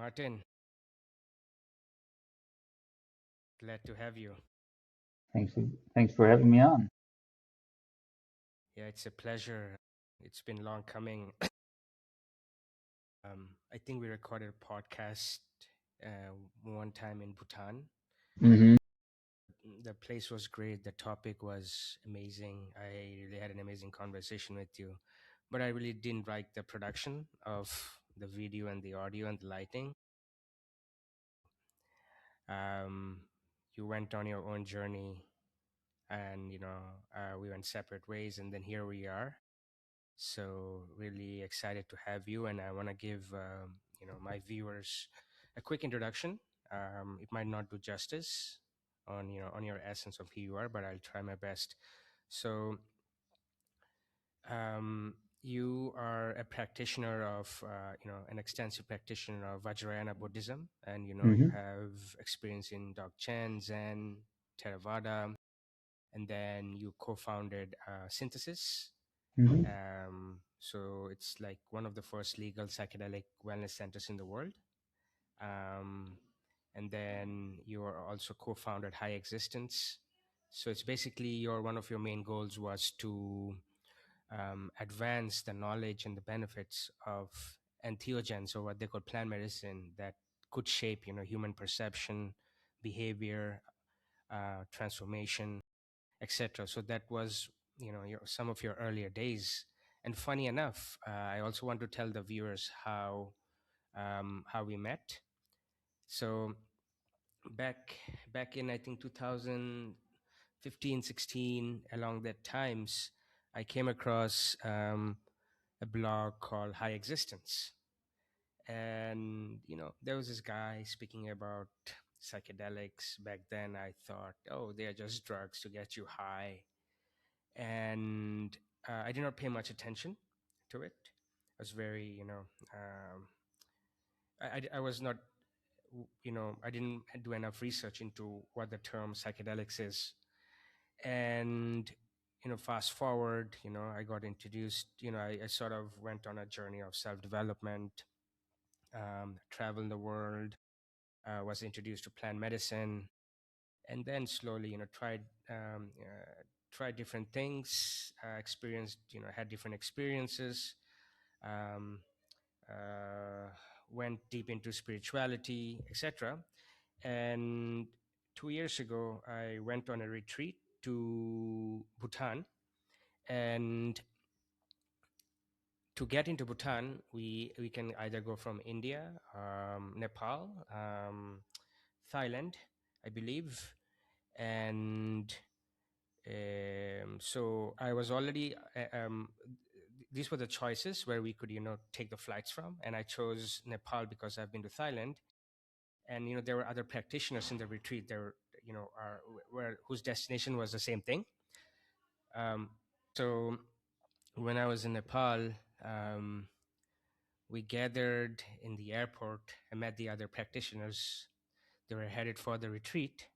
Martin, glad to have you. Thanks for having me on. Yeah, it's a pleasure. It's been long coming. I think we recorded a podcast one time in Bhutan. Hmm. The place was great. The topic was amazing. I really had an amazing conversation with you, but I really didn't like the production of the video and the audio and the lighting. Um, you went on your own journey, and we went separate ways, and then here we are. So really excited to have you, and I want to give my viewers a quick introduction. It might not do justice on your essence of who you are, but I'll try my best. So you are a practitioner of an extensive practitioner of Vajrayana Buddhism, and you Hmm. have experience in Dzogchen, Zen, Theravada, and then you co-founded Synthesis. Hmm. So it's like one of the first legal psychedelic wellness centers in the world. Um, and then you are also co-founded High Existence. So it's basically one of your main goals was to advance the knowledge and the benefits of entheogens, or what they call plant medicine, that could shape human perception, behavior, transformation, etc. So that was some of your earlier days. And funny enough, I also want to tell the viewers how we met. So back in, I think, 2015, 16, along that times, I came across a blog called High Existence, and there was this guy speaking about psychedelics. Back then I thought, oh, they are just drugs to get you high, and I did not pay much attention to it. I was very, I was not, I didn't do enough research into what the term psychedelics is. And, fast forward, I got introduced, I sort of went on a journey of self development, traveled the world, was introduced to plant medicine, and then slowly tried different things, experienced had different experiences, um, uh, went deep into spirituality, etc. And 2 years ago I went on a retreat to Bhutan. And to get into Bhutan, we can either go from India, Nepal, Thailand, I believe. And so I was already these were the choices where we could take the flights from, and I chose Nepal because I've been to Thailand. And there were other practitioners in the retreat there, are where whose destination was the same thing. So when I was in Nepal, um, we gathered in the airport. I met the other practitioners. They were headed for the retreat,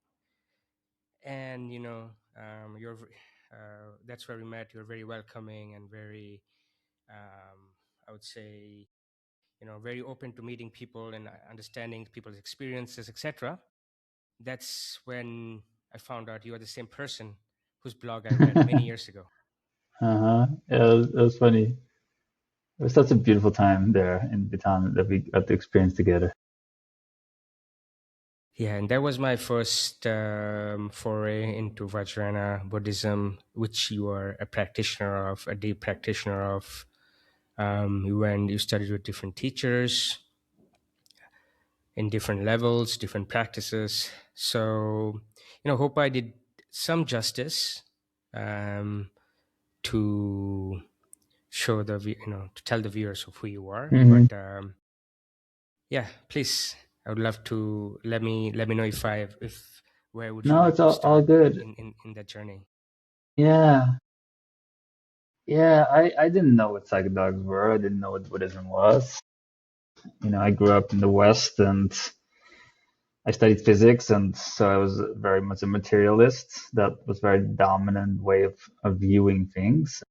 and that's where we met. You're very welcoming and very, I would say, very open to meeting people and understanding people's experiences, etc. That's when I found out you are the same person whose blog I read many years ago. Uh-huh. Yeah, it was funny. It was such a beautiful time there in Bhutan that we got to experience together. Yeah, and that was my first foray into Vajrayana Buddhism, which you are a practitioner of, a deep practitioner of. You went, you studied with different teachers in different levels, different practices. So, hope I did some justice um, to show to tell the viewers of who you are. Hmm. But yeah, please, I would love to let me know if where would you No, like it's to all start good. in that journey. Yeah, yeah. I didn't know what psychedelics were. I didn't know what Buddhism was. I grew up in the West and I studied physics, and so I was very much a materialist. That was very dominant way of viewing things.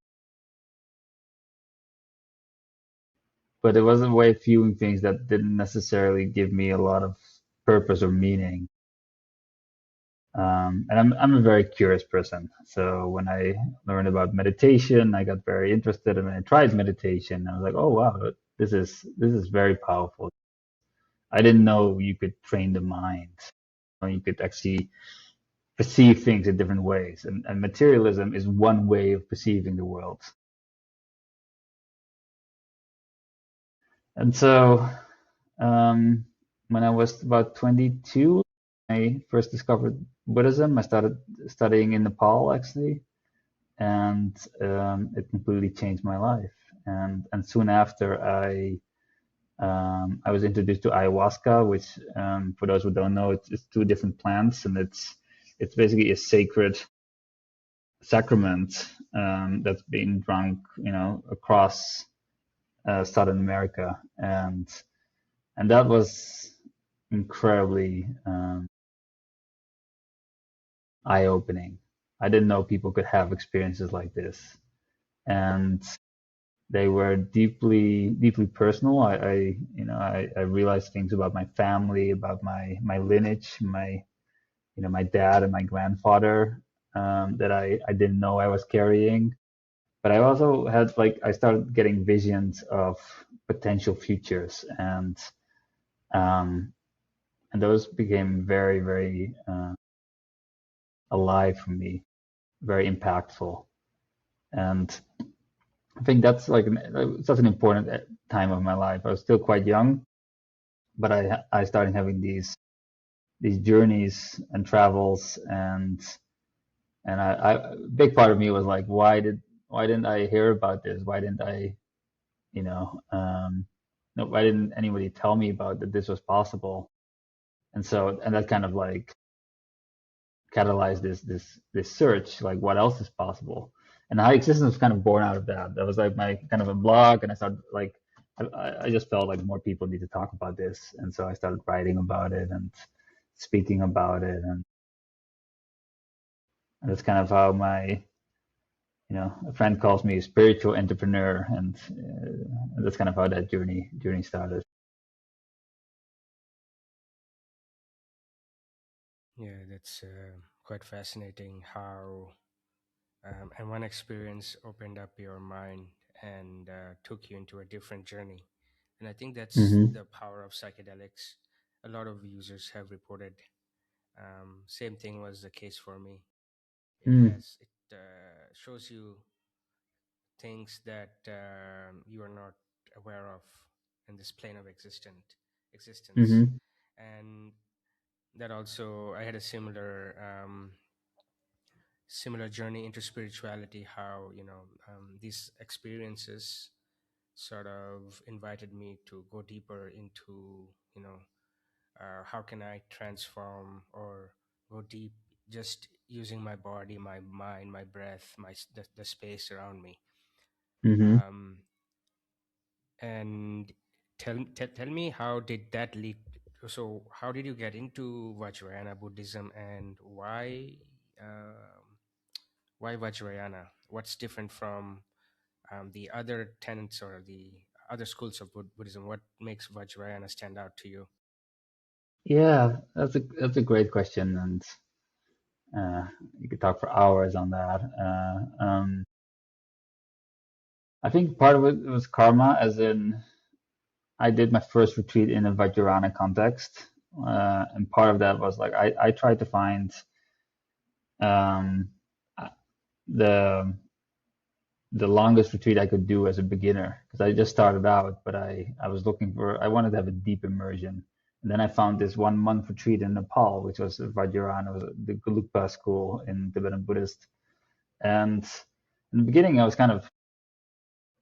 but it was a way of viewing things that didn't necessarily give me a lot of purpose or meaning. And I'm a very curious person. So when I learned about meditation, I got very interested, and when I tried meditation, I was like, oh wow, this is very powerful. I didn't know you could train the mind. You could actually perceive things in different ways, and materialism is one way of perceiving the world. And so um, when I was about 22, I first discovered Buddhism. I started studying in Nepal actually, and it completely changed my life. And soon after, I was introduced to ayahuasca, which for those who don't know, it's two different plants, and it's basically a sacred sacrament that's being drunk, across Southern America, and that was incredibly eye-opening. I didn't know people could have experiences like this, and they were deeply, deeply personal. I realized things about my family, about my lineage, my dad and my grandfather, that I didn't know I was carrying. But I also had I started getting visions of potential futures, um, and those became very, very alive for me, very impactful. And I think that's such an important time of my life. I was still quite young, but I started having these journeys and travels, and a big part of me was like, why didn't I hear about this? Why didn't I, you know, no, why didn't anybody tell me about that this was possible? And that kind of catalyzed this search, like what else is possible. And high existence was kind of born out of that. That was like my kind of a blog, and I started I just felt like more people need to talk about this, and so I started writing about it and speaking about it, and that's kind of how a friend calls me a spiritual entrepreneur, and that's kind of how that journey started. Yeah, that's quite fascinating how and one experience opened up your mind and took you into a different journey. And I think that's Mm-hmm. the power of psychedelics. A lot of users have reported same thing was the case for me. It shows you things that you are not aware of in this plane of existence. Mm-hmm. And that also I had a similar journey into spirituality, how these experiences sort of invited me to go deeper into how can I transform or go deep just using my body, my mind, my breath, the space around me. Mm-hmm. um, and tell me, how did that lead? So how did you get into Vajrayana Buddhism, and why Vajrayana? What's different from the other tenets or the other schools of Buddhism? What makes Vajrayana stand out to you? Yeah, that's a great question, and you could talk for hours on that. I think part of it was karma, as in I did my first retreat in a Vajrayana context, and part of that was like I tried to find um, uh, the the longest retreat I could do as a beginner, because I just started out, but I wanted to have a deep immersion. And then I found this 1 month retreat in Nepal, which was Vajrayana, it was the Gelugpa school in Tibetan Buddhist. And in the beginning, I was kind of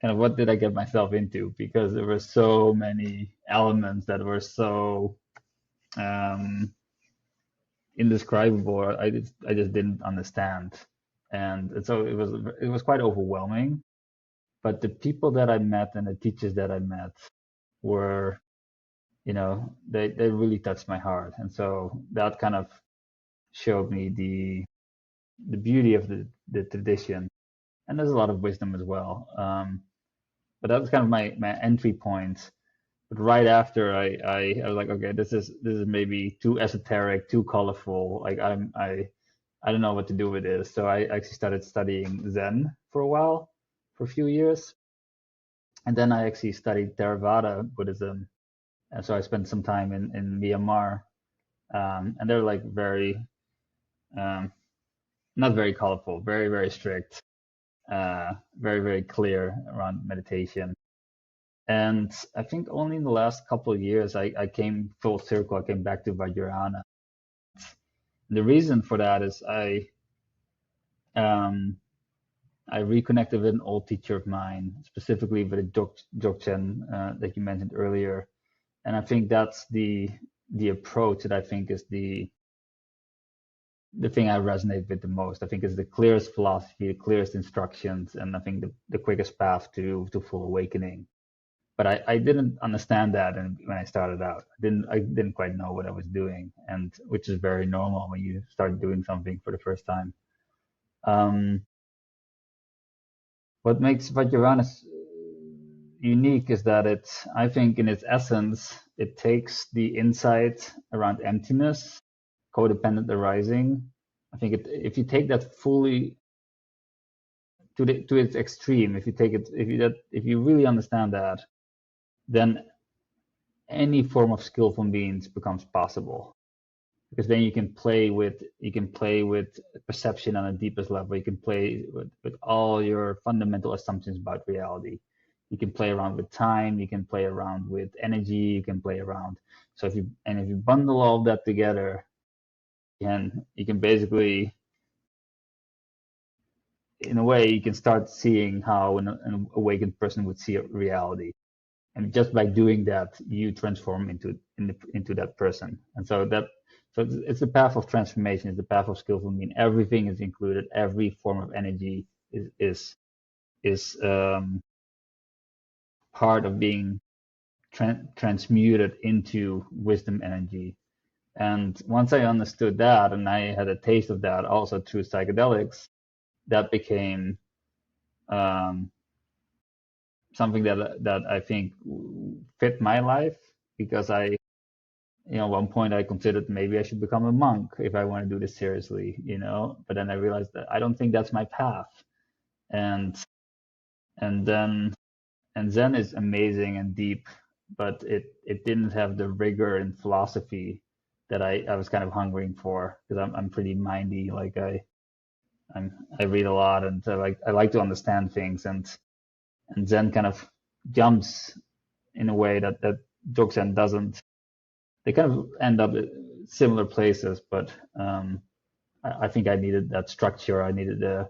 what did I get myself into? Because there were so many elements that were so um, indescribable. I just didn't understand, and so it was quite overwhelming. But the people that I met and the teachers that I met were, they really touched my heart, and so that kind of showed me the beauty of the tradition, and there's a lot of wisdom as well. but that was kind of my entry point. But right after I was like, okay, this is maybe too esoteric, too colorful. Like I don't know what to do with this. So I actually started studying Zen for a while, for a few years. And then I actually studied Theravada Buddhism. And so I spent some time in Myanmar. And they're like very, um, not very colorful, very, very strict, very, very clear around meditation. And I think only in the last couple of years I came full circle. I came back to Vajrayana. The reason for that is um, I reconnected with an old teacher of mine, specifically with a Dzogchen that you mentioned earlier, and I think that's the approach that I think is the thing I resonate with the most. I think it's the clearest philosophy, the clearest instructions, and I think the quickest path to full awakening. But I didn't understand that, and when I started out, I didn't quite know what I was doing, and which is very normal when you start doing something for the first time. Um, what makes Vajrayana unique is that I think in its essence, it takes the insight around emptiness, codependent arising. I think if you take that fully to its extreme, if you take it, if you really understand that, then any form of skillful means becomes possible. Because then you can play with perception on the deepest level. You can play with all your fundamental assumptions about reality. You can play around with time. You can play around with energy. You can play around. So if you bundle all that together, you can basically, in a way, you can start seeing how an awakened person would see reality. And just by doing that, you transform into that person. And so it's the path of transformation. It's the path of skillful mean. Everything is included. Every form of energy is part of being transmuted into wisdom energy. And once I understood that, and I had a taste of that also through psychedelics, that became um, something that I think fit my life, because at one point I considered maybe I should become a monk if I want to do this seriously. But then I realized that I don't think that's my path. And and then and Zen is amazing and deep, but it didn't have the rigor and philosophy that I was kind of hungering for, because I'm pretty mindy. Like I read a lot, and I like to understand things, and Zen kind of jumps in a way that Dzogchen doesn't. They kind of end up at similar places, but I think I needed that structure. I needed the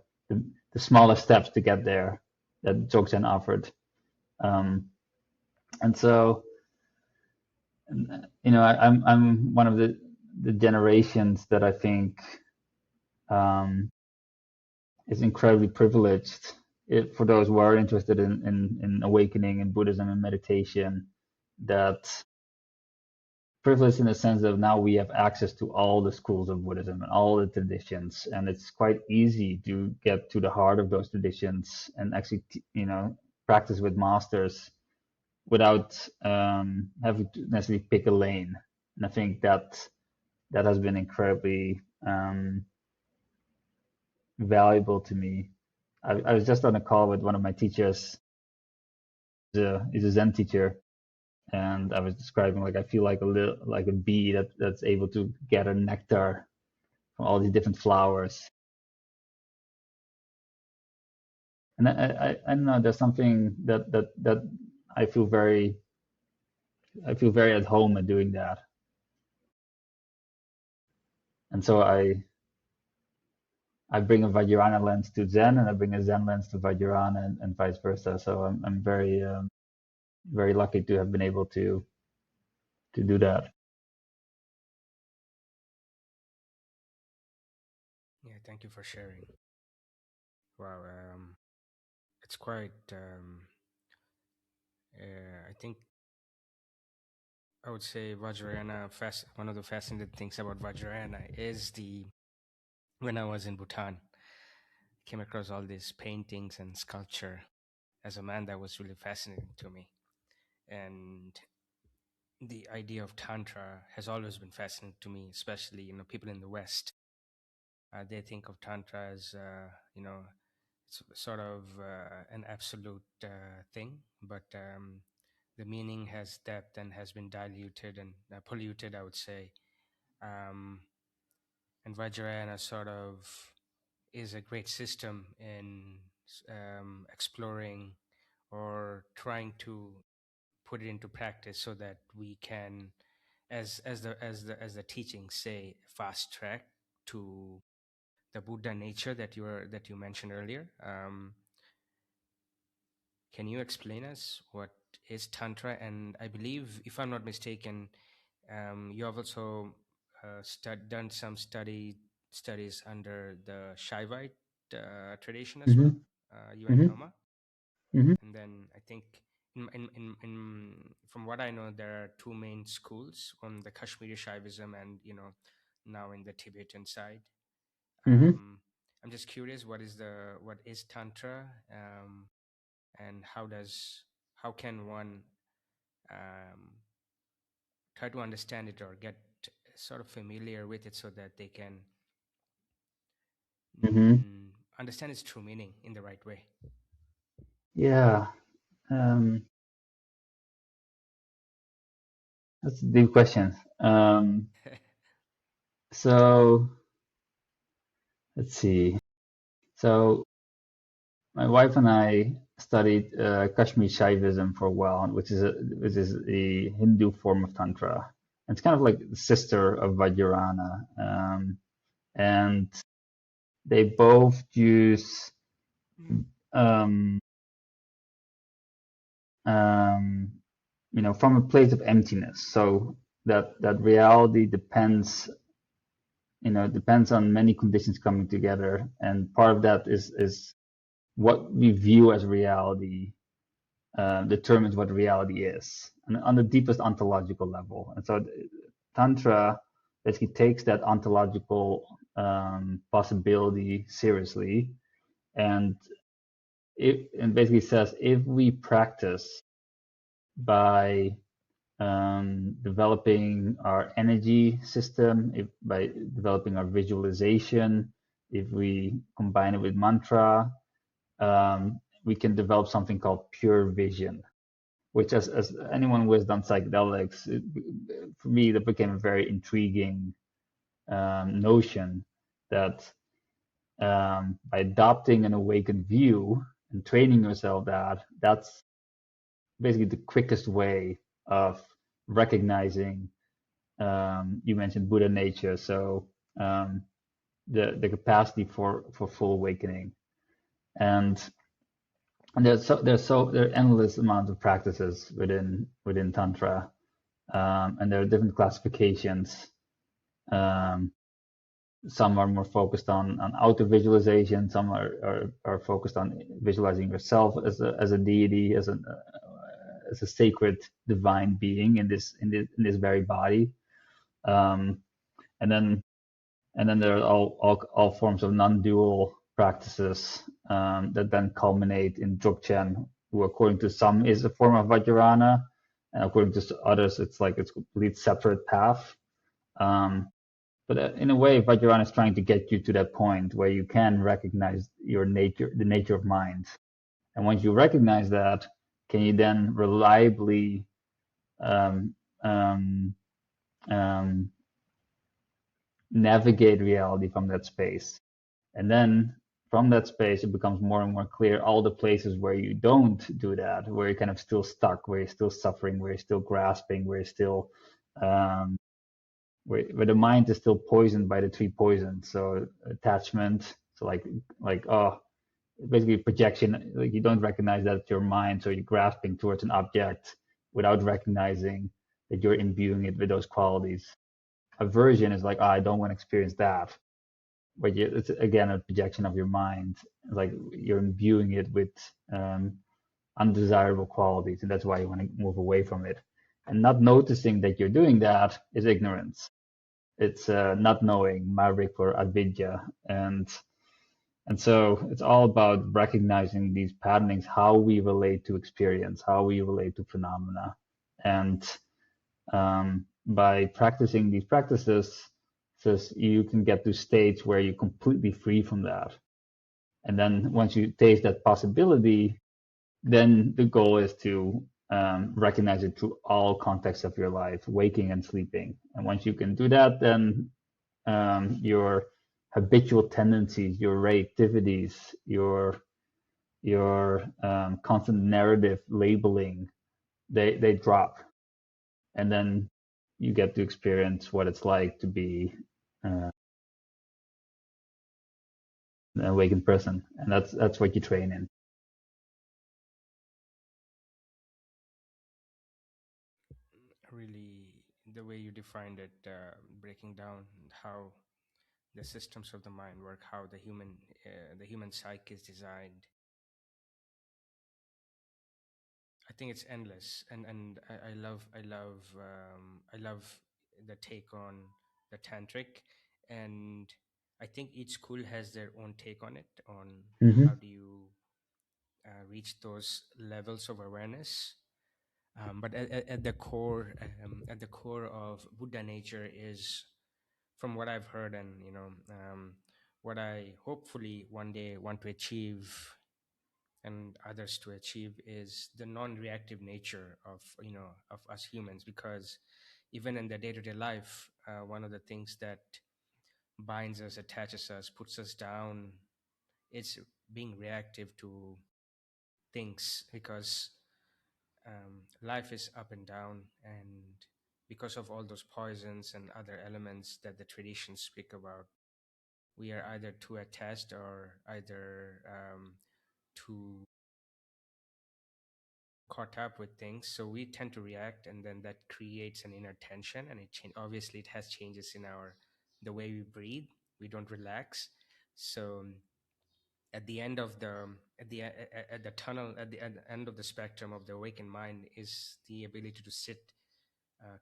smaller steps to get there that Dzogchen offered. Um, and so, I'm one of the generations that I think um, is incredibly privileged. For those who are interested in awakening and Buddhism and meditation, that privileged in the sense that now we have access to all the schools of Buddhism and all the traditions, and it's quite easy to get to the heart of those traditions and actually, practice with masters without having to necessarily pick a lane. And I think that has been incredibly valuable to me. I was just on a call with one of my teachers. He's a Zen teacher, and I was describing, like, I feel like a bee that's able to gather nectar from all these different flowers. And I don't know, there's something that I feel very I feel very at home at doing that. And so I bring a Vajrayana lens to Zen, and I bring a Zen lens to Vajrayana, and vice versa. So I'm very very lucky to have been able to do that. Yeah, thank you for sharing. Wow, it's quite. I think I would say Vajrayana. One of the fascinating things about Vajrayana is the when I was in Bhutan, came across all these paintings and sculpture, as a man, that was really fascinating to me. And the idea of Tantra has always been fascinating to me, especially, people in the West. They think of Tantra as, it's sort of an absolute thing, but the meaning has depth and has been diluted and polluted, I would say. Um, and Vajrayana sort of is a great system in exploring or trying to put it into practice so that we can, as the teachings say, fast track to the Buddha nature that you mentioned earlier. Can you explain us what is Tantra? And I believe, if I'm not mistaken, you have also done some studies under the Shaivite tradition as well. Hmm. You and Hmm. Noma, Hmm. and then I think from what I know, there are two main schools: on the Kashmiri Shaivism, and now in the Tibetan side. Hmm. Um, I'm just curious, what is Tantra, and how can one um, try to understand it or get sort of familiar with it so that they can Hmm. mm, understand its true meaning in the right way. Yeah, um, that's a deep question. So let's see. So my wife and I studied Kashmiri Shaivism for a while, which is a Hindu form of Tantra. It's kind of like the sister of Vajrayana, and they both use um, um, from a place of emptiness. So that reality depends on many conditions coming together, and part of that is what we view as reality determines what reality is, and on the deepest ontological level. And so Tantra basically takes that ontological possibility seriously, and it basically says if we practice by developing our energy system, by developing our visualization, if we combine it with mantra, we can develop something called pure vision, which, as anyone who has done psychedelics, for me, that became a very intriguing notion that by adopting an awakened view and training yourself that's basically the quickest way of recognizing you mentioned Buddha nature, so um, the capacity for full awakening, and there are endless amounts of practices within Tantra, and there are different classifications. Um, some are more focused on outer visualization. Some are focused on visualizing yourself as a deity, as a sacred divine being in this very body. Um, and then and then there are all forms of non-dual practices that then culminate in Dzogchen, who according to some is a form of Vajrayana, and according to others it's a complete separate path. Um, but in a way, Vajrayana is trying to get you to that point where you can recognize your nature, the nature of mind, and once you recognize that, can you then reliably um, um, um, navigate reality from that space? And then from that space, it becomes more and more clear all the places where you don't do that, where you're kind of still stuck, where you're still suffering, where you're still grasping, where you're still, um, where the mind is still poisoned by the three poisons. So attachment, so like basically projection, like you don't recognize that it's your mind, so you're grasping towards an object without recognizing that you're imbuing it with those qualities. Aversion is like, I don't want to experience that, but it's again a projection of your mind. Like you're imbuing it with um, undesirable qualities, and that's why you want to move away from it. And not noticing that you're doing that is ignorance. It's not knowing, maverick or avidya, and And so it's all about recognizing these patterns, how we relate to experience, how we relate to phenomena. And by practicing these practices, you can get to states where you're completely free from that. And then once you taste that possibility, then the goal is to recognize it through all contexts of your life, waking and sleeping. And once you can do that, then your habitual tendencies, your reactivities, your constant narrative labeling, they drop, and then you get to experience what it's like to be an awakened person, and that's what you train in. Really, the way you defined it, breaking down how the systems of the mind work, how the human psyche is designed. I think it's endless, and I love the take on the tantric, and I think each school has their own take on it, on how Mm-hmm. do you reach those levels of awareness. But at the core of Buddha nature is, from what I've heard, and what I hopefully one day want to achieve and others to achieve, is the non-reactive nature of of us humans. Because even in the day-to-day life, one of the things that binds us, attaches us, puts us down, is being reactive to things. Because life is up and down, and because of all those poisons and other elements that the traditions speak about, we are either too attached or either too caught up with things, so we tend to react, and then that creates an inner tension, and obviously it has changes in our the way we breathe. We don't relax. So at the end of the at the tunnel, at the end of the spectrum of the awakened mind, is the ability to sit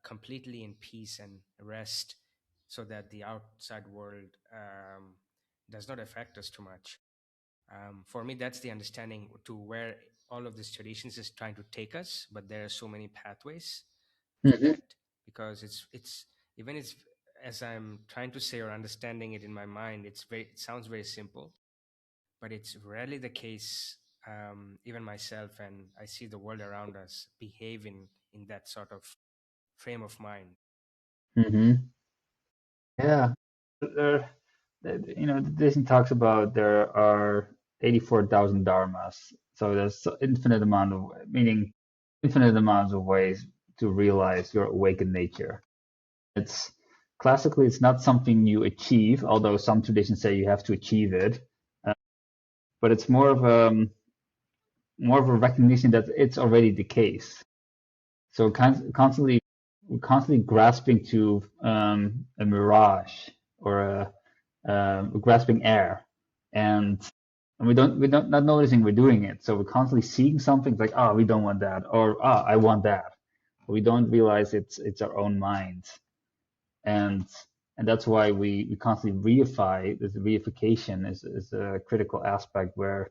completely in peace and rest, so that the outside world does not affect us too much. For me, that's the understanding to where all of these traditions is trying to take us. But there are so many pathways for Mm-hmm. that, because it's even it's as I'm trying to say or understanding it in my mind, it sounds very simple, but it's rarely the case. Even myself, and I see the world around us behave in that sort of frame of mind. Mm-hmm. Yeah. There, the Disney talks about there are 84,000 dharmas. So there's infinite amount of, meaning infinite amounts of ways to realize your awakened nature. It's classically, it's not something you achieve, although some traditions say you have to achieve it. Uh, but it's more of a recognition that it's already the case. So we're constantly grasping to a mirage or grasping air, and we don't not noticing we're doing it. So we're constantly seeing something like, oh, we don't want that, or ah, I want that. We don't realize it's our own mind, and that's why we constantly reify. This reification is a critical aspect where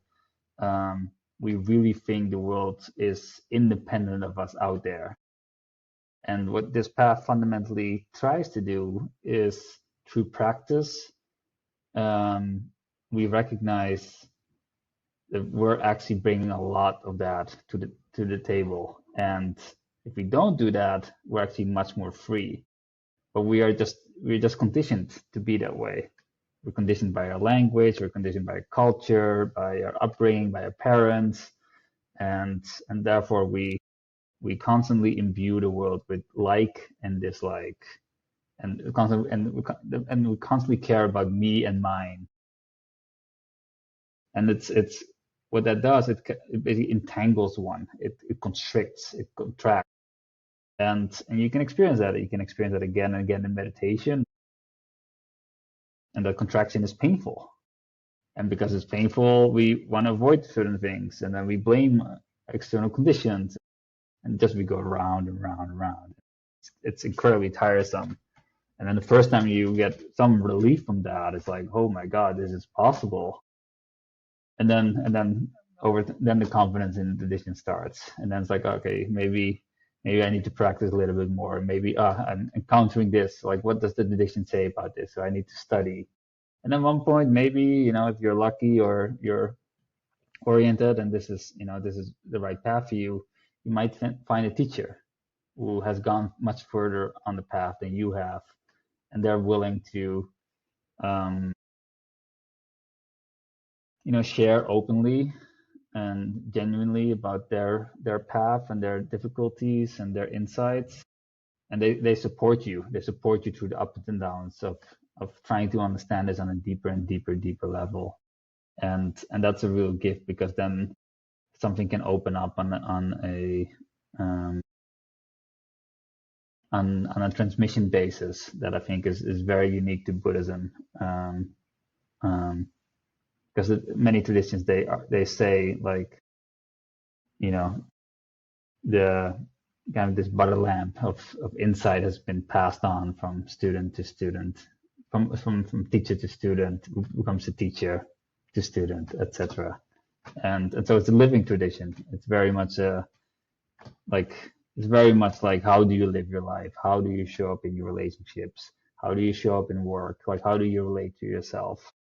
um, we really think the world is independent of us out there. And what this path fundamentally tries to do is, through practice, um, we recognize that we're actually bringing a lot of that to the table. And if we don't do that, we're actually much more free. But we're just conditioned to be that way. We're conditioned by our language, we're conditioned by our culture, by our upbringing, by our parents, and therefore we constantly imbue the world with like and dislike, and we constantly care about me and mine. And it's what that does. It basically entangles one. It constricts. It contracts. And you can experience that. You can experience that again and again in meditation. And that contraction is painful. And because it's painful, we want to avoid certain things, and then we blame external conditions, and just we go round and round and round. It's incredibly tiresome. And then the first time you get some relief from that, it's like, oh my God, this is possible. and then then the confidence in the tradition starts, and then it's like, okay, maybe I need to practice a little bit more. Maybe I'm encountering this. Like, what does the tradition say about this? So I need to study. And at one point, maybe, if you're lucky or you're oriented, and this is the right path for you, you might find a teacher who has gone much further on the path than you have, and they're willing to, um, share openly and genuinely about their path and their difficulties and their insights, and they support you. They support you through the ups and downs of trying to understand this on a deeper and deeper level. And that's a real gift, because then something can open up um, on a transmission basis that I think is very unique to Buddhism. Because many traditions, they say, like, you know the kind of this butter lamp of insight has been passed on from student to student, from teacher to student, who becomes a teacher to student, etc. And so it's a living tradition. It's very much like, how do you live your life? How do you show up in your relationships? How do you show up in work? Like, how do you relate to yourself?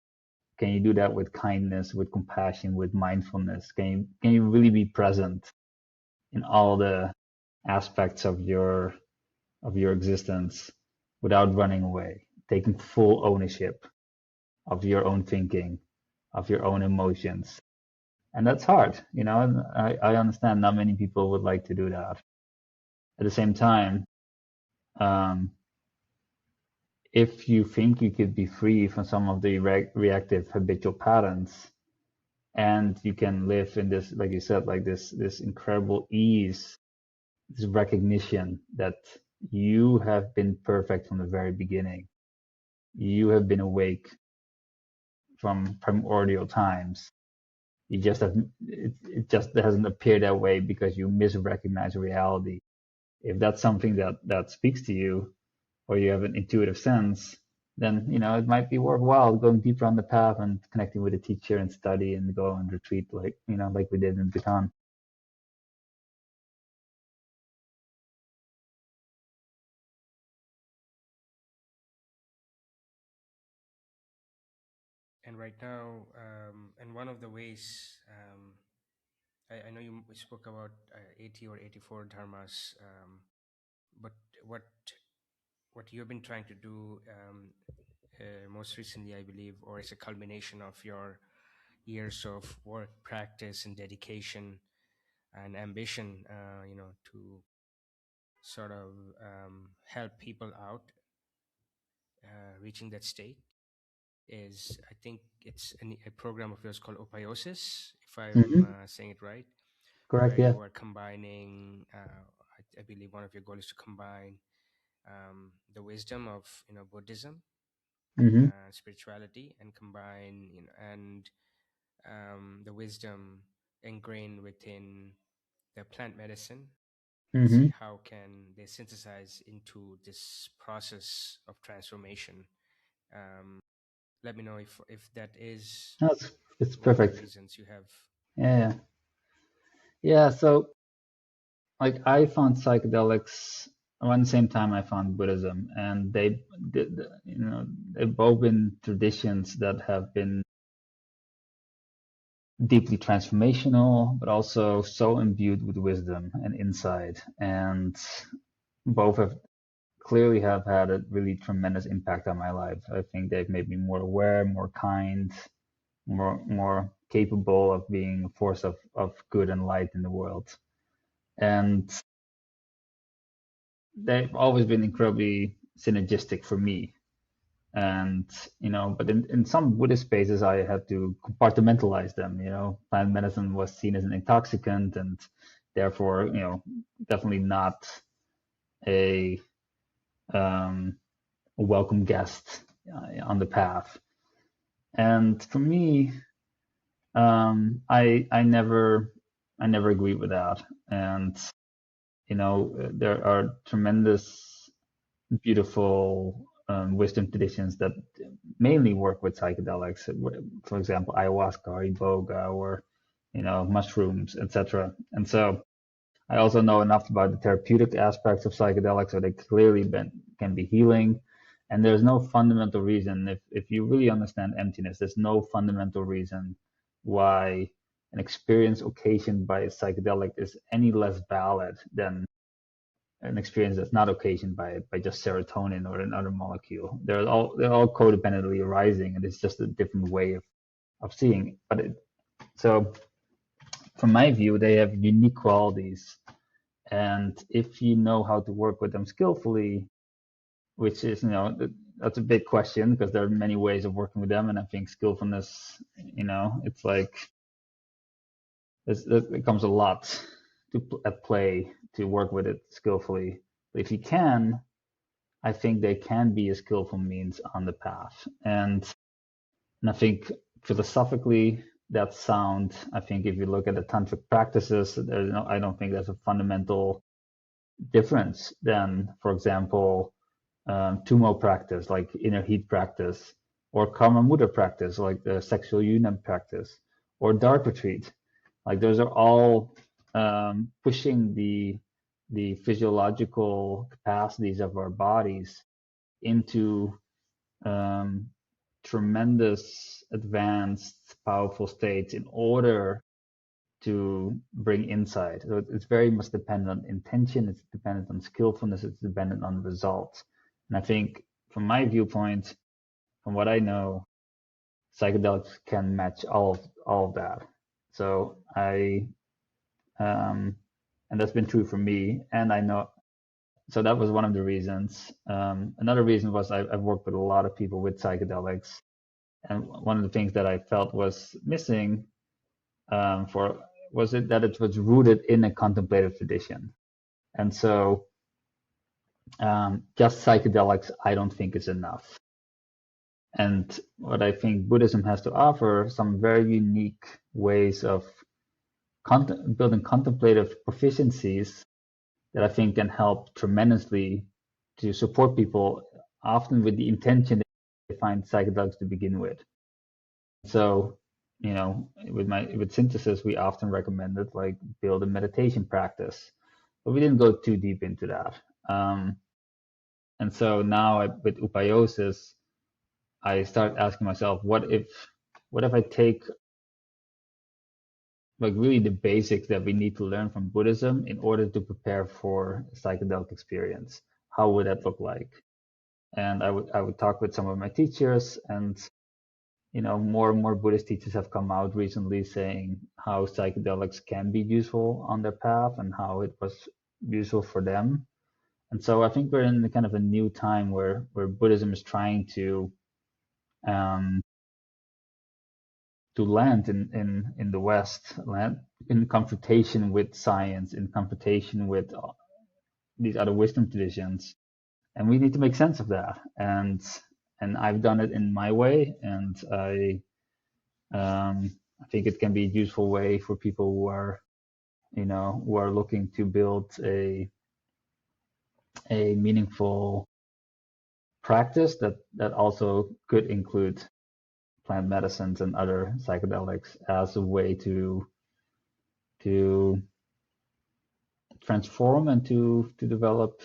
Can you do that with kindness, with compassion, with mindfulness? Can you really be present in all the aspects of your existence without running away, taking full ownership of your own thinking, of your own emotions? And that's hard, and I understand not many people would like to do that. At the same time, um, if you think you could be free from some of the reactive habitual patterns, and you can live in this, like you said, like this incredible ease, this recognition that you have been perfect from the very beginning. You have been awake from primordial times. You just have it just hasn't appeared that way because you misrecognize reality. If that's something that speaks to you, or you have an intuitive sense, then it might be worthwhile going deeper on the path and connecting with a teacher and study and go and retreat, like we did in Bhutan. And right now, and one of the ways, I know you spoke about 80 or 84 dharmas, but what what you've been trying to do most recently, I believe, or it's a culmination of your years of work, practice, and dedication and ambition, to sort of help people out reaching that state, is, I think it's a program of yours called Opiosis, if I'm Hmm. saying it right, Correct. where Yeah. you are combining, I believe one of your goals is to combine the wisdom of Buddhism, Hmm. spirituality, and combine and the wisdom ingrained within the plant medicine, and see Hmm. how can they synthesize into this process of transformation. Um, Let me know if that is No, it's one of the perfect. reasons you have. Yeah. Yeah. Yeah. So, like, I found psychedelics around the same time I found Buddhism, and they've both been traditions that have been deeply transformational, but also so imbued with wisdom and insight. And both have clearly have had a really tremendous impact on my life. I think they've made me more aware, more kind, more capable of being a force of good and light in the world. And they've always been incredibly synergistic for me. And but in some Buddhist spaces I had to compartmentalize them. Plant medicine was seen as an intoxicant, and therefore, definitely not a um, a welcome guest on the path. And for me, I never agreed with that. And there are tremendous, beautiful wisdom traditions that mainly work with psychedelics, for example, ayahuasca or iboga or mushrooms, etc. And so I also know enough about the therapeutic aspects of psychedelics, so they clearly can be healing. And there's no fundamental reason, if you really understand emptiness, there's no fundamental reason why an experience occasioned by a psychedelic is any less valid than an experience that's not occasioned by just serotonin or another molecule. They're all codependently arising, and it's just a different way of seeing it. So from my view, they have unique qualities, and if you know how to work with them skillfully, which is that's a big question because there are many ways of working with them, and I think skillfulness, it's like it becomes a lot at play to work with it skillfully. But if you can, I think they can be a skillful means on the path. And I think philosophically that's sound. I think if you look at the tantric practices, I don't think there's a fundamental difference than, for example, tumo practice, like inner heat practice, or karma mudra practice, like the sexual union practice, or dark retreat. Like those are all pushing the physiological capacities of our bodies into tremendous, advanced, powerful states in order to bring insight. So it's very much dependent on intention, it's dependent on skillfulness, it's dependent on results. And I think from my viewpoint, from what I know, psychedelics can match all of that. So and that's been true for me. And I know, so that was one of the reasons. Another reason was I've worked with a lot of people with psychedelics. And one of the things that I felt was missing for was it that it was rooted in a contemplative tradition. And so just psychedelics, I don't think is enough. And what I think Buddhism has to offer, some very unique ways of building contemplative proficiencies that I think can help tremendously to support people, often with the intention that they find psychedelics to begin with. So, with synthesis, we often recommended like build a meditation practice, but we didn't go too deep into that. And so now with upayosis, I start asking myself, what if I take like really the basics that we need to learn from Buddhism in order to prepare for a psychedelic experience? How would that look like? And I would talk with some of my teachers, and more and more Buddhist teachers have come out recently saying how psychedelics can be useful on their path and how it was useful for them. And so I think we're in a kind of a new time where Buddhism is trying um, to land in the West, land in confrontation with science, in confrontation with these other wisdom traditions, and we need to make sense of that. And I've done it in my way, and I think it can be a useful way for people who are looking to build a meaningful practice that also could include plant medicines and other psychedelics as a way to transform and to develop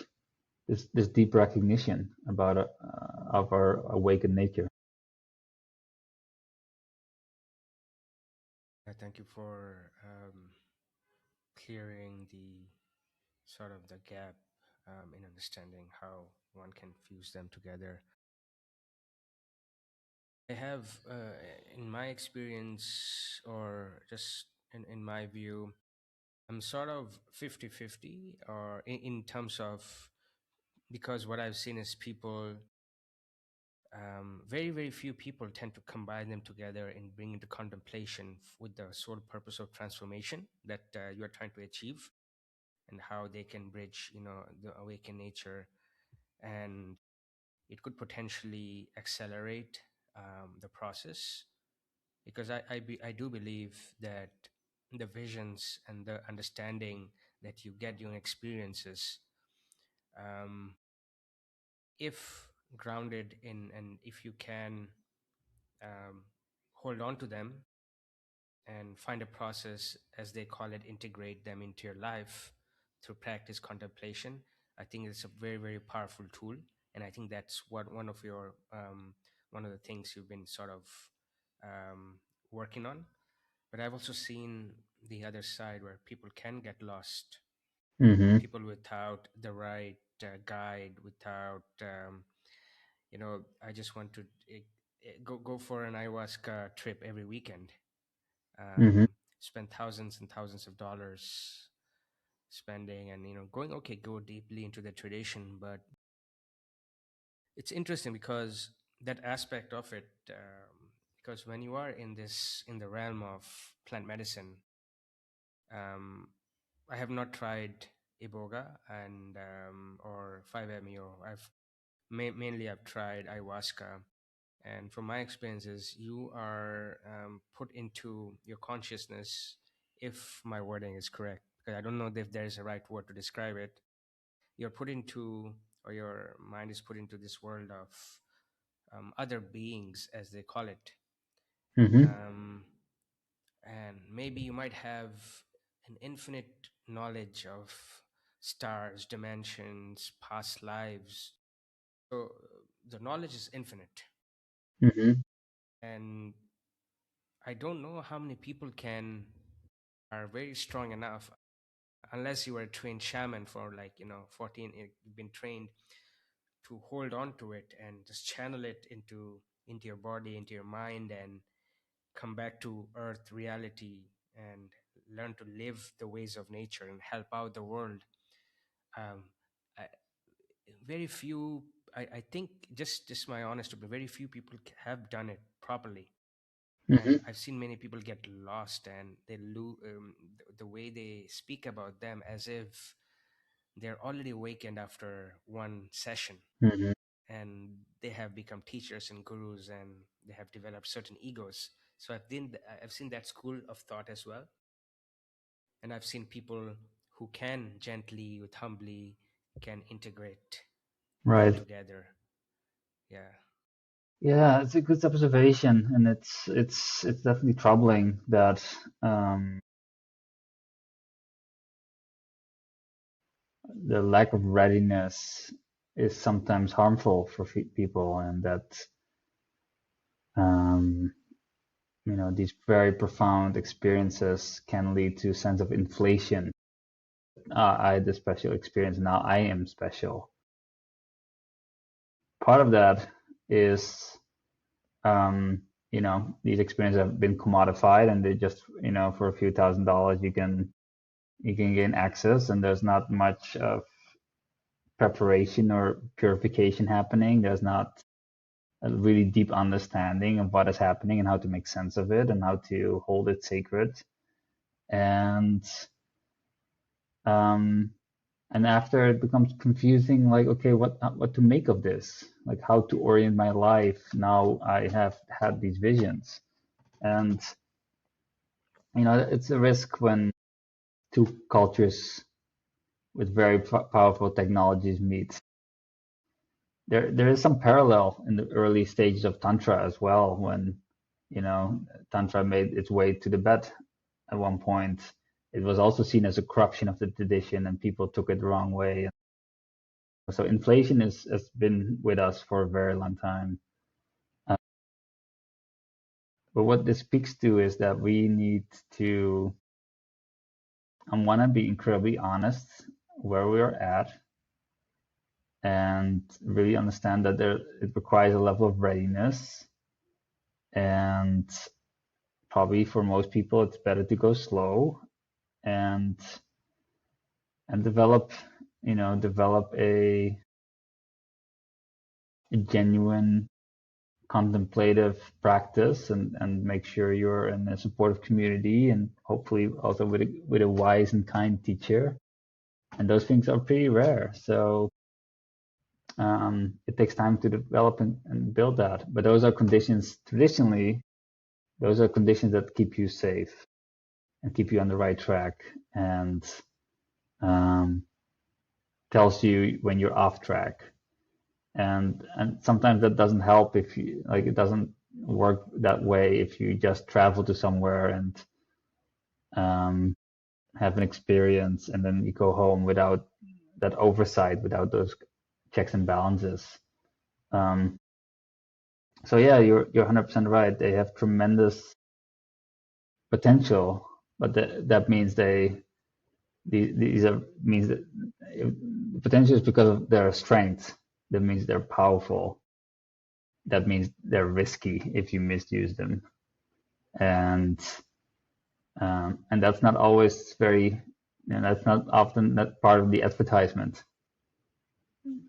this deep recognition about of our awakened nature. Thank you for clearing the sort of the gap in understanding how one can fuse them together. I have, in my experience, or just in my view, I'm sort of 50-50, or in terms of, because what I've seen is people, very, very few people tend to combine them together and bring into contemplation with the sole purpose of transformation that you are trying to achieve, and how they can bridge, the awakened nature, and it could potentially accelerate the process, because I do believe that the visions and the understanding that you get during experiences, um, if grounded in, and if you can hold on to them and find a process, as they call it, integrate them into your life through practice contemplation, I think it's a very, very powerful tool. And I think that's what one of your one of the things you've been sort of um, working on. But I've also seen the other side where people can get lost, Mm-hmm. people without the right guide, without I just want to go for an ayahuasca trip every weekend, Mm-hmm. spend thousands and thousands of dollars spending, and going, okay, go deeply into the tradition. But it's interesting because that aspect of it, because when you are in the realm of plant medicine, um, I have not tried iboga and or 5-meo. Mainly I've tried ayahuasca. And from my experiences, you are put into your consciousness, if my wording is correct, because I don't know if there is a right word to describe it. You're put into, or your mind is put into this world of other beings, as they call it. Mm-hmm. Um, and maybe you might have an infinite knowledge of stars, dimensions, past lives. So the knowledge is infinite. Mm-hmm. And I don't know how many people can are very strong enough, unless you are a trained shaman for, like, 14, you've been trained to hold on to it and just channel it into your body, into your mind, and come back to earth reality and learn to live the ways of nature and help out the world. um, I, very few, I think, just my honest opinion, very few people have done it properly. And Mm-hmm. I've seen many people get lost, and they lose the way they speak about them, as if they're already awakened after one session, Mm-hmm. and they have become teachers and gurus, and they have developed certain egos. So I've seen that school of thought as well. And I've seen people who can gently, with humbly, can integrate them Right. together. Yeah. Yeah, it's a good observation, and it's definitely troubling that um, the lack of readiness is sometimes harmful for people, and that um, these very profound experiences can lead to a sense of inflation. I had a special experience, now I am special. Part of that is, um, these experiences have been commodified, and they just, for a few $1,000s, you can gain access, and there's not much of preparation or purification happening. There's not a really deep understanding of what is happening and how to make sense of it and how to hold it sacred. And um, and after it becomes confusing, like, okay, what to make of this? Like, how to orient my life now I have had these visions. And it's a risk when two cultures with very powerful technologies meet. There is some parallel in the early stages of Tantra as well, when Tantra made its way to Tibet at one point. It was also seen as a corruption of the tradition, and people took it the wrong way. So inflation has been with us for a very long time. Uh, but what this speaks to is that we need to, on one hand, be incredibly honest where we are at, and really understand that it requires a level of readiness. And probably for most people, it's better to go slow and develop, develop a genuine contemplative practice, and make sure you're in a supportive community, and hopefully also with a wise and kind teacher. And those things are pretty rare. So it takes time to develop and build that. But those are conditions, traditionally, those are conditions that keep you safe and keep you on the right track, and um, tells you when you're off track. and sometimes that doesn't help if you like it doesn't work that way if you just travel to somewhere and um, have an experience and then you go home without that oversight, without those checks and balances. Um, so yeah, you're 100% right. They have tremendous potential, but that means these are means that potential is because of their strength. That means they're powerful. That means they're risky if you misuse them, and and that's not always very, that's not often that part of the advertisement.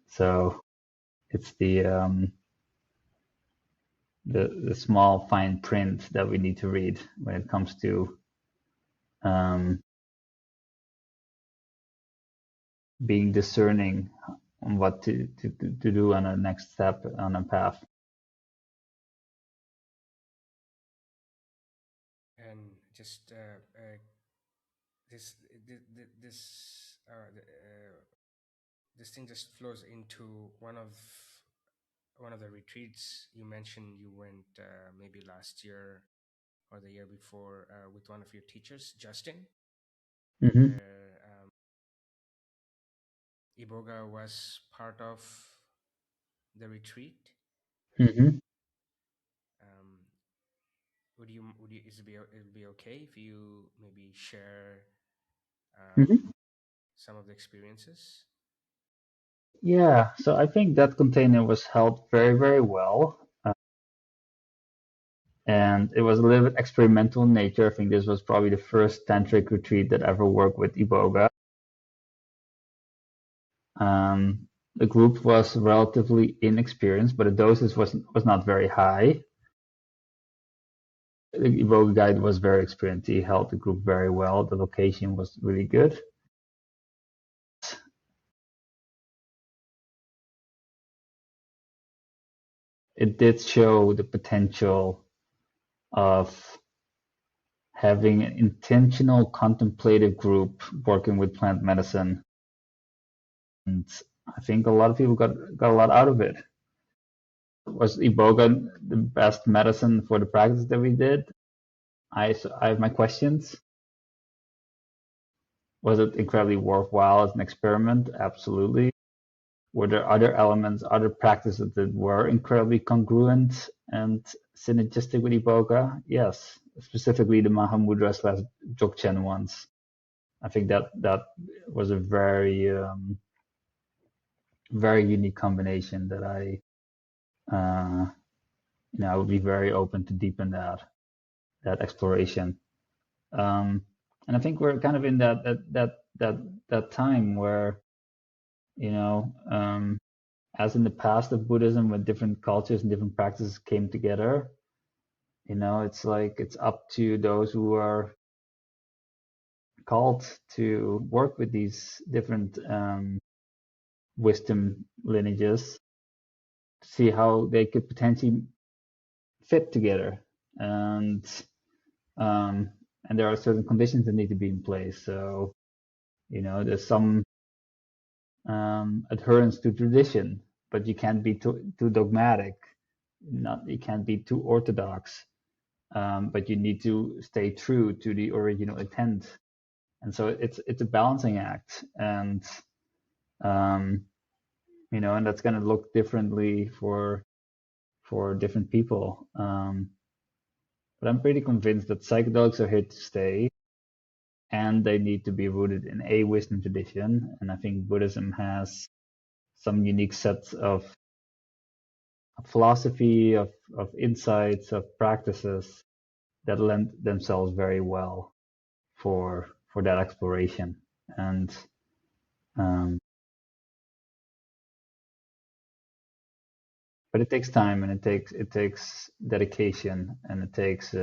So it's the small fine print that we need to read when it comes to um, being discerning on what to do on a next step on a path. And just this this this thing just flows into one of the retreats you mentioned you went maybe last year or the year before with one of your teachers, Justin, Hmm. where Iboga was part of the retreat. Hmm. Um, would you it'll be okay if you maybe share Hmm. some of the experiences? Yeah, so I think that container was held very, very well. And it was a little bit experimental in nature. I think this was probably the first tantric retreat that ever worked with Iboga. The group was relatively inexperienced, but the dosage was not very high. The Iboga guide was very experienced. He held the group very well. The location was really good. It did show the potential of having an intentional contemplative group working with plant medicine. And I think a lot of people got a lot out of it. Was Iboga the best medicine for the practice that we did? I have my questions. Was it incredibly worthwhile as an experiment? Absolutely. Were there other elements, other practices that were incredibly congruent and synergistic with Iboga? Yes, specifically the Mahamudra slash Dzogchen ones. I think that was a very unique combination that uh, I would be very open to deepen that exploration. And I think we're kind of in that time where you know, as in the past of Buddhism, when different cultures and different practices came together, it's like it's up to those who are called to work with these different wisdom lineages to see how they could potentially fit together, and um, and there are certain conditions that need to be in place. So there's some adherence to tradition, but you can't be too dogmatic. Not you can't be too orthodox, but you need to stay true to the original intent. And so it's a balancing act, and um, and that's going to look differently for different people. But I'm pretty convinced that psychedelics are here to stay, and they need to be rooted in a wisdom tradition. And I think Buddhism has some unique sets of philosophy, of insights, of practices that lend themselves very well for that exploration. And um, but it takes time, and it takes dedication, and it takes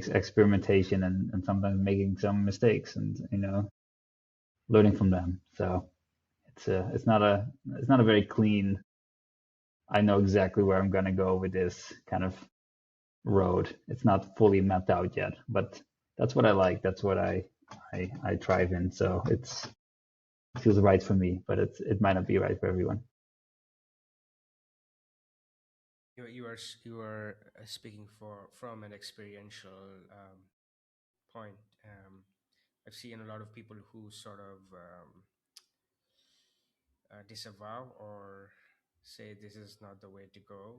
experimentation, and sometimes making some mistakes, and learning from them. So it's not a very clean. I know exactly where I'm gonna go with this kind of road. It's not fully mapped out yet, but that's what I like. That's what I thrive in. So feels right for me, but it might not be right for everyone. You are speaking from an experiential point. I've seen a lot of people who sort of disavow or say this is not the way to go.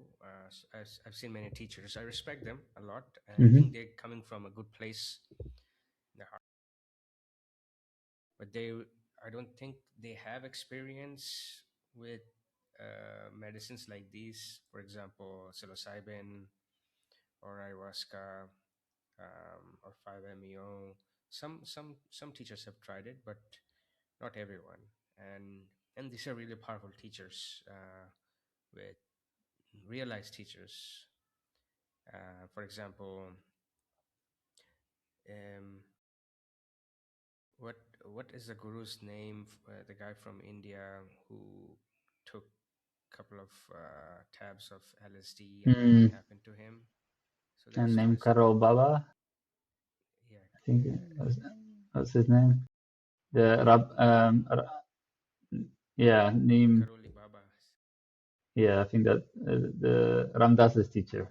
I've seen many teachers. I respect them a lot, and I think Hmm. they're coming from a good place in the heart. But I don't think they have experience with medicines like these. For example, psilocybin or ayahuasca or 5-MeO. Some teachers have tried it, but not everyone. And these are really powerful teachers with realized teachers. For example, um, what what is the guru's name? The guy from India who took a couple of tabs of LSD and nothing Mm, happened to him. So and named there's Karol Baba, yeah, I think was his name. The Neem Rab, Neem yeah, Neem Neem, Karoli Baba, yeah, I think that the Ramdas's teacher.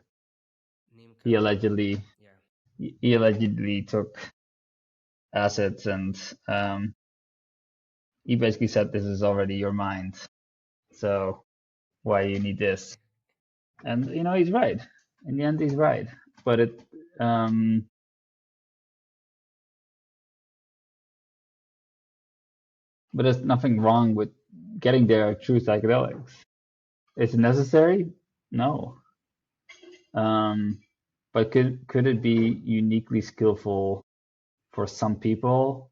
Neem He Karoli Baba. allegedly Yeah, he allegedly took acids, and he basically said this is already your mind, so why you need this? And he's right. In the end, he's right. But um, but there's nothing wrong with getting there through psychedelics. Is it necessary? No. Um, but could it be uniquely skillful for some people,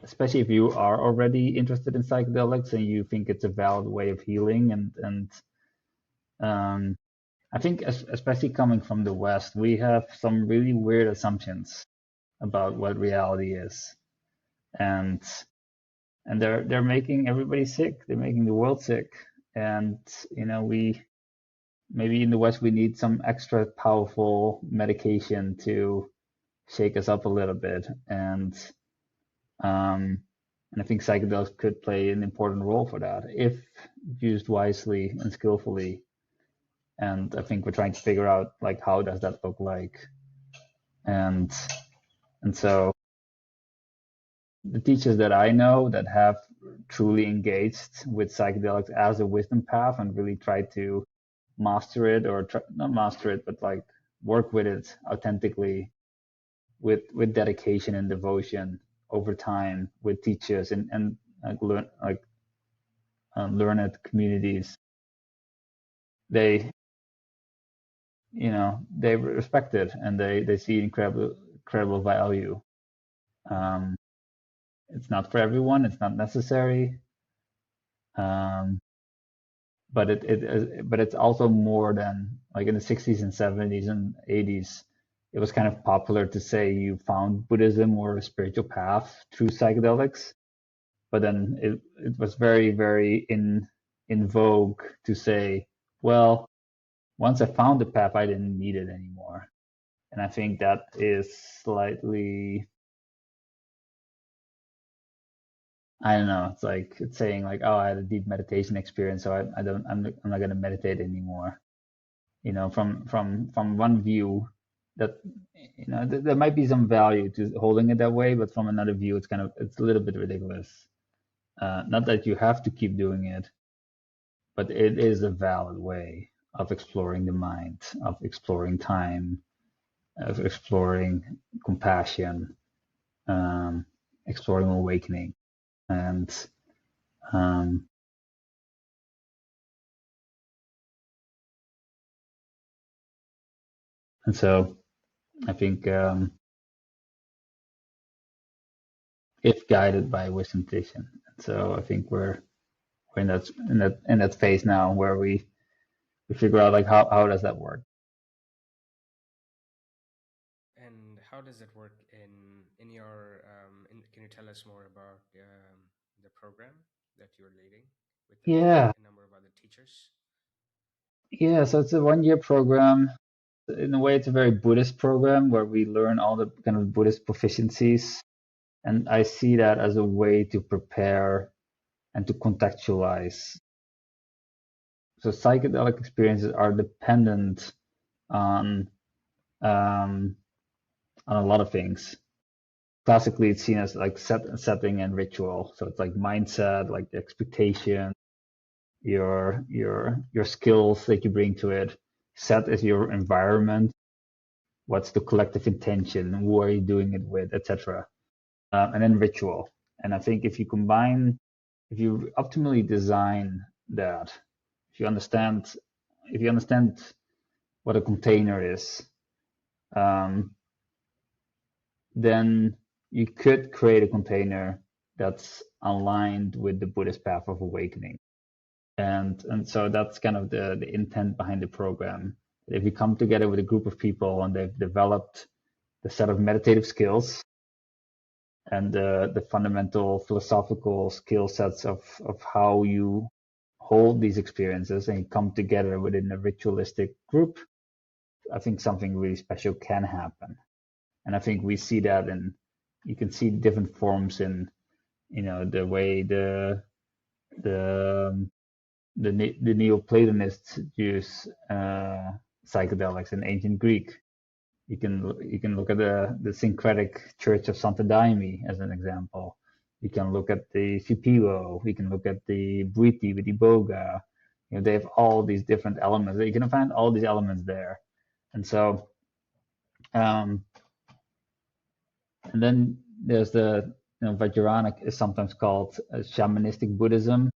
especially if you are already interested in psychedelics and you think it's a valid way of healing? And I think especially coming from the West, we have some really weird assumptions about what reality is, and they're making everybody sick. They're making the world sick, and we maybe in the West we need some extra powerful medication to shake us up a little bit, um, and I think psychedelics could play an important role for that if used wisely and skillfully. And I think we're trying to figure out like how does that look like, and so the teachers that I know that have truly engaged with psychedelics as a wisdom path and really tried to master it, or not master it, but like work with it authentically, with dedication and devotion over time, with teachers and like learned communities. They they respect it, and they see incredible value. Um, it's not for everyone. It's not necessary. Um, but it's also more than like in the 60s and 70s and 80s. It was kind of popular to say you found Buddhism or a spiritual path through psychedelics, but then it was very, very in vogue to say, well, once I found the path, I didn't need it anymore. And I think that is slightly, I don't know, it's like it's saying like, oh, I had a deep meditation experience, so I'm not going to meditate anymore. From one view, that there might be some value to holding it that way, but from another view, it's a little bit ridiculous. Not that you have to keep doing it, but it is a valid way of exploring the mind, of exploring time, of exploring compassion, um, exploring awakening, and um, so I think if guided by wisdom tradition. So I think we're in that phase now where we figure out like how does that work. and how does it work in your can you tell us more about the program that you're leading with Yeah, a number of other teachers? yeah. So it's a 1 year program. In a way, it's a very Buddhist program where we learn all the kind of Buddhist proficiencies, and I see that as a way to prepare. and to contextualize. So psychedelic experiences are dependent on um, on a lot of things. Classically, it's seen as like setting and ritual. So it's like mindset, like expectation, your skills that you bring to it. Set is your environment. What's the collective intention? Who are you doing it with, etc. And then ritual. And I think if you optimally design that, if you understand, if you understand what a container is, um, then you could create a container that's aligned with the Buddhist path of awakening. And so that's kind of the intent behind the program. If you come together with a group of people and they've developed the set of meditative skills and the fundamental philosophical skill sets of how you hold these experiences and you come together within a ritualistic group, I think something really special can happen. And I think we see that, and you can see different forms in, the way the the Neoplatonists use psychedelics in ancient Greek. You can look at the syncretic Church of Santa Daime as an example. You can look at the Shipibo. You can look at the Bhuiti with Iboga. They have all these different elements. You can find all these elements there, and so um, and then there's the Vajrayana is sometimes called shamanistic Buddhism,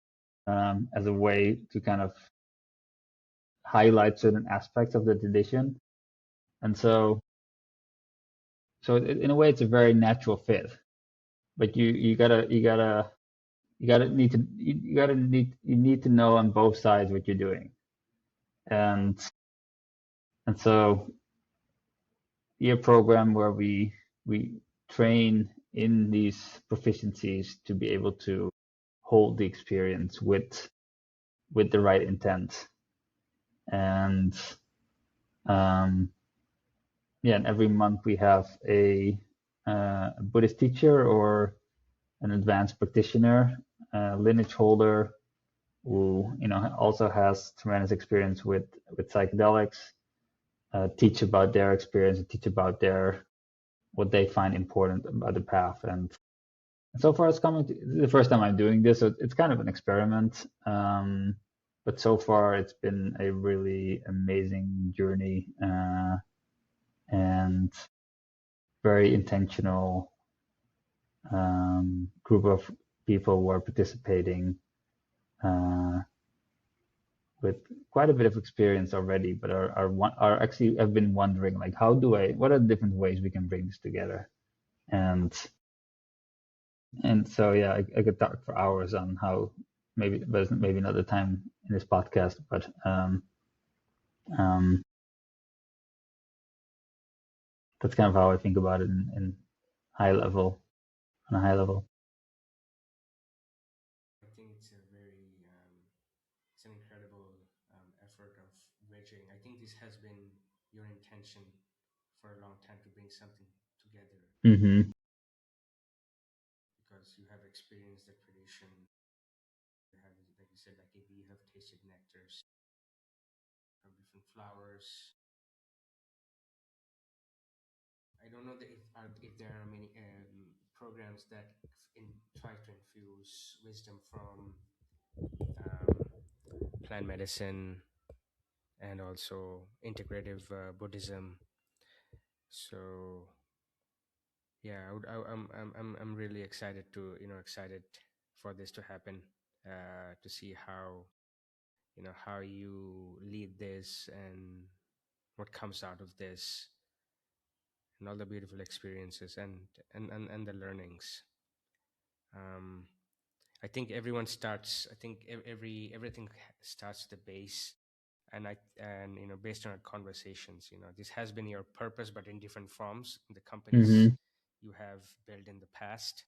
as a way to kind of highlight certain aspects of the tradition. And so in a way, it's a very natural fit. But you need to know on both sides what you're doing. And and so your program where we train in these proficiencies to be able to hold the experience with the right intent. And um, yeah, and every month we have a Buddhist teacher or an advanced practitioner, lineage holder who also has tremendous experience with psychedelics, teach about their experience and teach about their what they find important about the path. And so far, it's coming to the first time I'm doing this, so it's kind of an experiment. But so far, it's been a really amazing journey, and very intentional group of people who are participating, uh, with quite a bit of experience already, but are actually have been wondering like what are the different ways we can bring this together. And so yeah, I could talk for hours on how maybe another time in this podcast, but um, that's kind of how I think about it in high level on a high level. I think it's an incredible effort of wedging. I think this has been your intention for a long time to bring something together Hmm. because you have experienced the tradition. You have, like you said, like if you have tasted nectars from different flowers. I don't know if there are many programs that try to infuse wisdom from plant medicine and also integrative Buddhism. So yeah, I'm really excited to excited for this to happen, to see how how you lead this and what comes out of this and all the beautiful experiences and the learnings. Um, I think everyone starts. I think everything starts at the base, and based on our conversations, this has been your purpose, but in different forms in the companies Hmm. you have built in the past.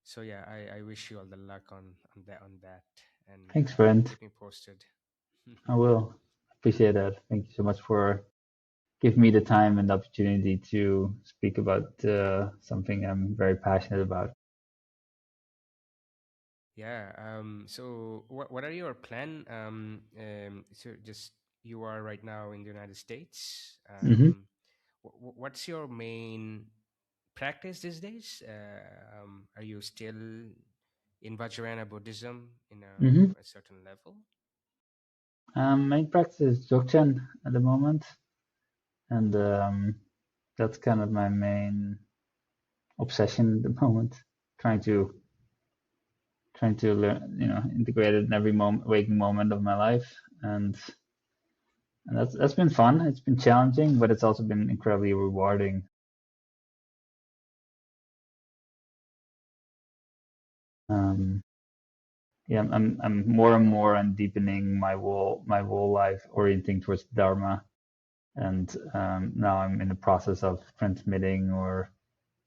So yeah, I wish you all the luck on that, and Thanks, friend. keep me posted. I will appreciate that. Thank you so much for giving me the time and the opportunity to speak about something I'm very passionate about. Yeah. So what are your plan? So just you are right now in the United States. Hmm. What's your main practice these days? Are you still in Vajrayana Buddhism in Hmm. a certain level? Main practice is Dzogchen at the moment, and that's kind of my main obsession at the moment. Trying to trying to learn, integrate it in every waking moment of my life, and that's been fun. It's been challenging, but it's also been incredibly rewarding. Um, yeah, I'm more and more on deepening my whole life orienting towards Dharma, and now I'm in the process of transmitting or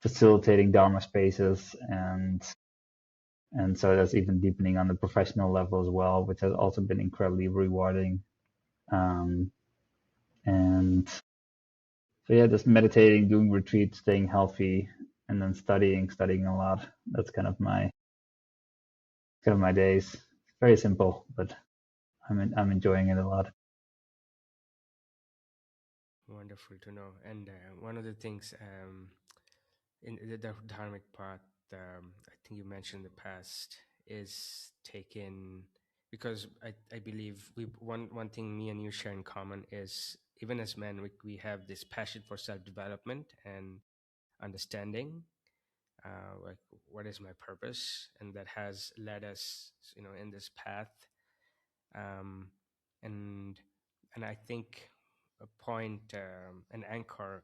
facilitating Dharma spaces, and so that's even deepening on the professional level as well, which has also been incredibly rewarding. Um, and so yeah, just meditating, doing retreats, staying healthy, and then studying a lot. That's kind of my days. Very simple, but I'm enjoying it a lot. Wonderful to know. And one of the things in the dharmic path, I think you mentioned in the past, is taken because I believe one thing me and you share in common is even as men we have this passion for self development and understanding, like what is my purpose, and that has led us in this path, um, and I think a point, an anchor,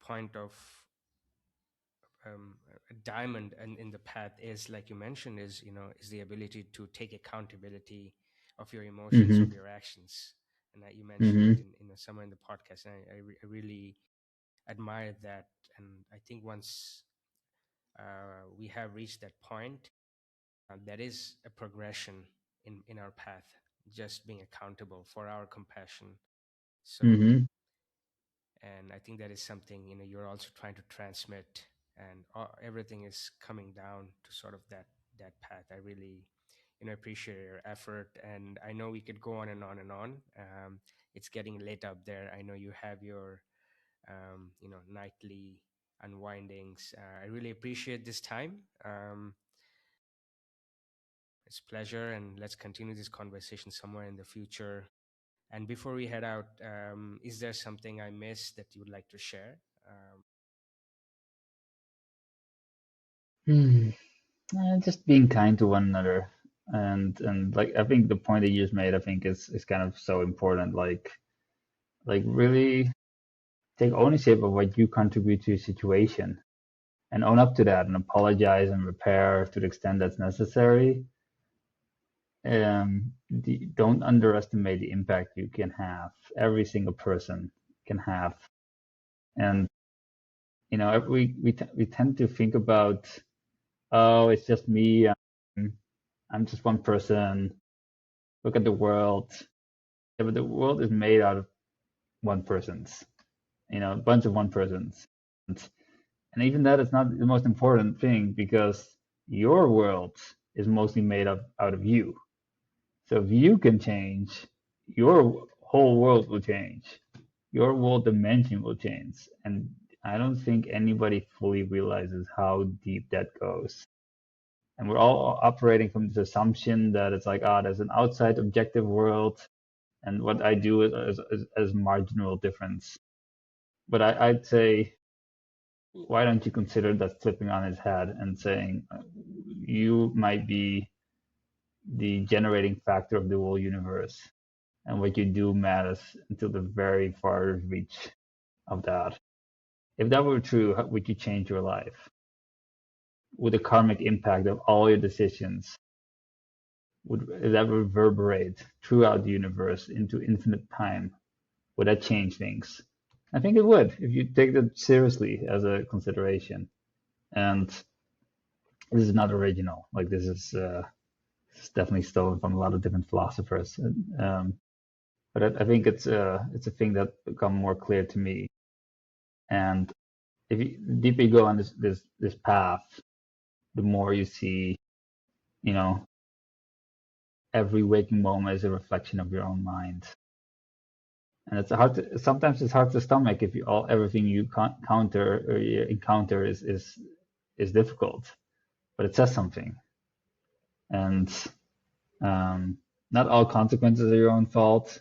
point of a diamond and in the path is like you mentioned is is the ability to take accountability of your emotions, of Hmm. your actions, and that you mentioned it Hmm. in somewhere in the podcast, and I really admire that. And I think once we have reached that point, that is a progression in our path, just being accountable for our compassion. So, Hmm. and I think that is something you're also trying to transmit, and everything is coming down to sort of that path. I really appreciate your effort, and I know we could go on and on and on. It's getting late up there. I know you have your nightly unwindings. I really appreciate this time. It's a pleasure, and let's continue this conversation somewhere in the future. And before we head out, is there something I missed that you would like to share? Hmm. Just being kind to one another, and like I think the point that you just made, I think is kind of so important. Like really take ownership of what you contribute to a situation and own up to that and apologize and repair to the extent that's necessary. Don't underestimate the impact you can have. Every single person can have, and we tend to think about, oh, it's just me. I'm just one person. Look at the world. Yeah, but the world is made out of one person's. A bunch of one persons. And even that is not the most important thing because your world is mostly made up out of you. So if you can change, your whole world will change. Your world dimension will change. And I don't think anybody fully realizes how deep that goes. And we're all operating from this assumption that it's like, there's an outside objective world, and what I do is marginal difference. But I'd say, why don't you consider that flipping on his head and saying, you might be the generating factor of the whole universe, and what you do matters until the very far reach of that. If that were true, how would you change your life? Would the karmic impact of all your decisions would that reverberate throughout the universe into infinite time? Would that change things? I think it would if you take that seriously as a consideration. And this is not original. Like this is definitely stolen from a lot of different philosophers. But I think it's a thing that become more clear to me. And if you deeply go on this path, the more you see, you know, every waking moment is a reflection of your own mind. And it's hard to, sometimes it's hard to stomach if everything you counter or you encounter is difficult, but it says something. And not all consequences are your own fault.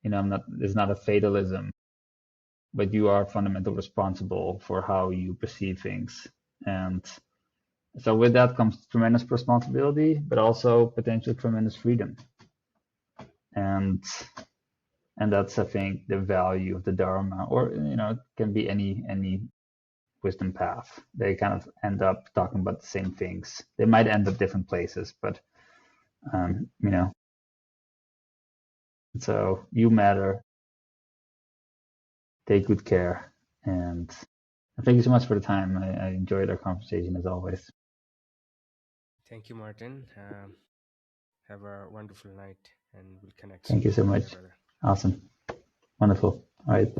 It's not a fatalism, but you are fundamentally responsible for how you perceive things. And so with that comes tremendous responsibility, but also potentially tremendous freedom. And that's, I think, the value of the Dharma, or it can be any wisdom path. They kind of end up talking about the same things. They might end up different places, but so you matter. Take good care, and thank you so much for the time. I enjoyed our conversation as always. Thank you, Martin. Have a wonderful night, and we'll connect Thank soon. you so Take care, much. brother. Awesome. Wonderful. All right.